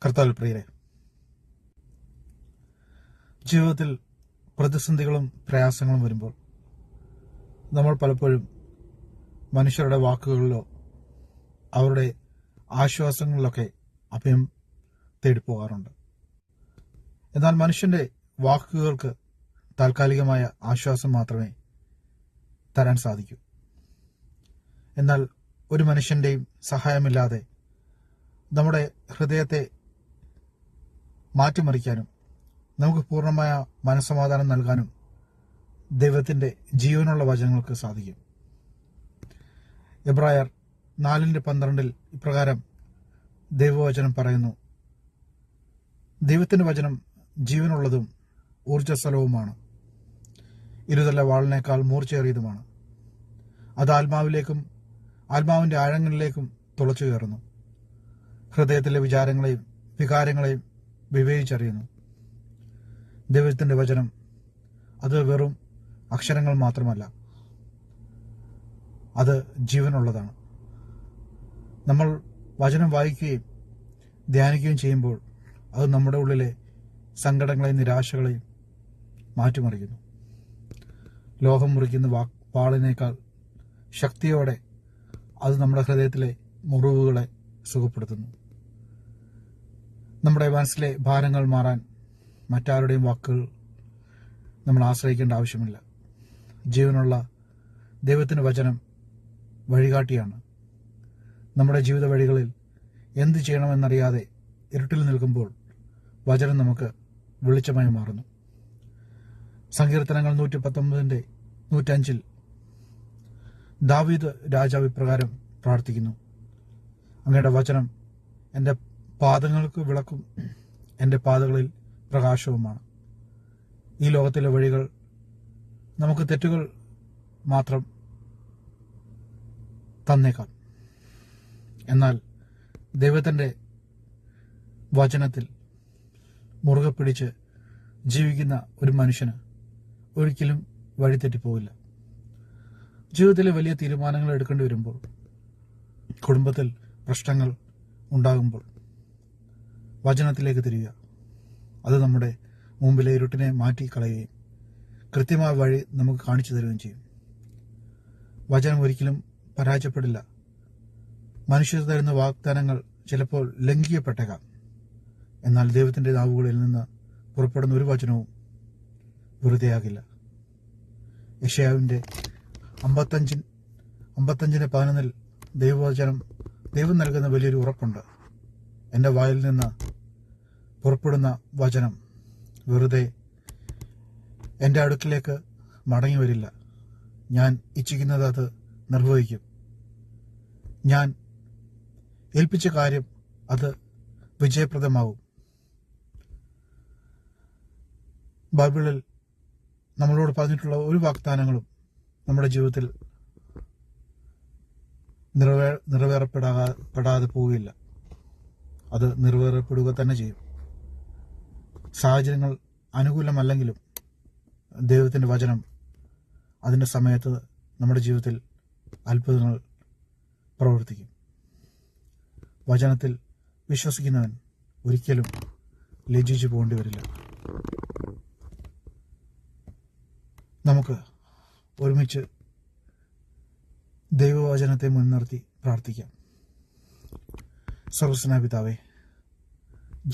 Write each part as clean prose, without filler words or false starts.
കർത്താവിൽ പ്രിയരെ, ജീവിതത്തിൽ പ്രതിസന്ധികളും പ്രയാസങ്ങളും വരുമ്പോൾ നമ്മൾ പലപ്പോഴും മനുഷ്യരുടെ വാക്കുകളിലോ അവരുടെ ആശ്വാസങ്ങളിലൊക്കെ അഭയം തേടിപ്പോകാറുണ്ട്. എന്നാൽ മനുഷ്യന്റെ വാക്കുകൾക്ക് താൽക്കാലികമായ ആശ്വാസം മാത്രമേ തരാൻ സാധിക്കൂ. എന്നാൽ ഒരു മനുഷ്യന്റെയും സഹായമില്ലാതെ നമ്മുടെ ഹൃദയത്തെ മാറ്റിമറിക്കാനും നമുക്ക് പൂർണ്ണമായ മനസ്സമാധാനം നൽകാനും ദൈവത്തിന്റെ ജീവനുള്ള വചനങ്ങൾക്ക് സാധിക്കും. എബ്രായർ 4:12 ഇപ്രകാരം ദൈവവചനം പറയുന്നു: ദൈവത്തിന്റെ വചനം ജീവനുള്ളതും ഊർജ്ജസ്വലവുമാണ്, ഇരുതല വാളിനേക്കാൾ മൂർച്ചയേറിയതുമാണ്. അത് ആത്മാവിന്റെ ആഴങ്ങളിലേക്കും തുളച്ചു കയറുന്നു, ഹൃദയത്തിലെ വിചാരങ്ങളെയും വികാരങ്ങളെയും വിവേചിച്ചറിയുന്നു. ദൈവത്തിന്റെ വചനം അത് വെറും അക്ഷരങ്ങൾ മാത്രമല്ല, അത് ജീവനുള്ളതാണ്. നമ്മൾ വചനം വായിക്കുകയും ധ്യാനിക്കുകയും ചെയ്യുമ്പോൾ അത് നമ്മുടെ ഉള്ളിലെ സങ്കടങ്ങളെയും നിരാശകളെയും മാറ്റിമറിക്കുന്നു. ലോഹം മുറിക്കുന്ന വാളിനേക്കാൾ ശക്തിയോടെ അത് നമ്മുടെ ഹൃദയത്തിലെ മുറിവുകളെ സുഖപ്പെടുത്തുന്നു. നമ്മുടെ മനസ്സിലെ ഭാരങ്ങൾ മാറാൻ മറ്റാരുടെയും വാക്കുകൾ നമ്മൾ ആശ്രയിക്കേണ്ട ആവശ്യമില്ല. ജീവനുള്ള ദൈവത്തിന്റെ വചനം വഴികാട്ടിയാണ്. നമ്മുടെ ജീവിത വഴികളിൽ എന്ത് ചെയ്യണമെന്നറിയാതെ ഇരുട്ടിൽ നിൽക്കുമ്പോൾ വചനം നമുക്ക് വെളിച്ചമായി മാറുന്നു. സങ്കീർത്തനങ്ങൾ 119:105 ദാവീദ് രാജാവ് ഇപ്രകാരം പ്രാർത്ഥിക്കുന്നു: അങ്ങയുടെ വചനം എൻ്റെ പാദങ്ങൾക്ക് വിളക്കും എൻ്റെ പാതകളിൽ പ്രകാശവുമാണ്. ഈ ലോകത്തിലെ വഴികൾ നമുക്ക് തെറ്റുകൾ മാത്രം തന്നേക്കാം. എന്നാൽ ദൈവത്തിൻ്റെ വചനത്തിൽ മുറുകെ പിടിച്ച് ജീവിക്കുന്ന ഒരു മനുഷ്യന് ഒരിക്കലും വഴിതെറ്റിപ്പോവില്ല. ജീവിതത്തിലെ വലിയ തീരുമാനങ്ങൾ എടുക്കേണ്ടി വരുമ്പോൾ, കുടുംബത്തിൽ പ്രശ്നങ്ങൾ ഉണ്ടാകുമ്പോൾ വചനത്തിലേക്ക് തിരിയുക. അത് നമ്മുടെ മുമ്പിലെ ഇരുട്ടിനെ മാറ്റിക്കളയുകയും കൃത്യമായ വഴി നമുക്ക് കാണിച്ചു തരുകയും ചെയ്യും. വചനം ഒരിക്കലും പരാജയപ്പെടില്ല. മനുഷ്യർ തരുന്ന വാഗ്ദാനങ്ങൾ ചിലപ്പോൾ ലംഘിക്കപ്പെട്ടേക്കാം. എന്നാൽ ദൈവത്തിന്റെ നാവുകളിൽ നിന്ന് പുറപ്പെടുന്ന ഒരു വചനവും വെറുതെയാകില്ല. യെശയ്യാവിന്റെ 55:11 ദൈവം നൽകുന്ന വലിയൊരു ഉറപ്പുണ്ട്: എൻ്റെ വായിൽ നിന്ന് പുറപ്പെടുന്ന വചനം വെറുതെ എൻ്റെ അടുക്കിലേക്ക് മടങ്ങി വരില്ല. ഞാൻ ഇച്ഛിക്കുന്നത് അത് നിർവഹിക്കും. ഞാൻ ഏൽപ്പിച്ച കാര്യം അത് വിജയപ്രദമാവും. ബൈബിളിൽ നമ്മളോട് പറഞ്ഞിട്ടുള്ള ഒരു വാഗ്ദാനങ്ങളും നമ്മുടെ ജീവിതത്തിൽ നിറവേറപ്പെടാതെ പോവുകയില്ല. അത് നിറവേറപ്പെടുക തന്നെ ചെയ്യും. സാഹചര്യങ്ങൾ അനുകൂലമല്ലെങ്കിലും ദൈവത്തിന്റെ വചനം അതിന്റെ സമയത്ത് നമ്മുടെ ജീവിതത്തിൽ അത്ഭുതങ്ങൾ പ്രവർത്തിക്കും. വചനത്തിൽ വിശ്വസിക്കുന്നവൻ ഒരിക്കലും ലജ്ജിച്ചു പോകേണ്ടി വരില്ല. നമുക്ക് ഒരുമിച്ച് ദൈവവചനത്തെ മുൻനിർത്തി പ്രാർത്ഥിക്കാം. സർവ്വസ്വനായ പിതാവേ,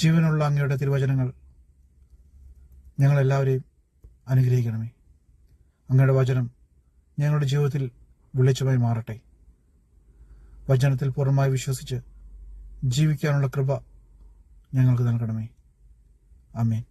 ജീവനുള്ള അങ്ങയുടെ തിരുവചനങ്ങൾ ഞങ്ങളെല്ലാവരെയും അനുഗ്രഹിക്കണമേ. അങ്ങയുടെ വചനം ഞങ്ങളുടെ ജീവിതത്തിൽ വെളിച്ചമായി മാറട്ടെ. വചനത്തിൽ പൂർണ്ണമായി വിശ്വസിച്ച് ജീവിക്കാനുള്ള കൃപ ഞങ്ങൾക്ക് നൽകണമേ. ആമേൻ.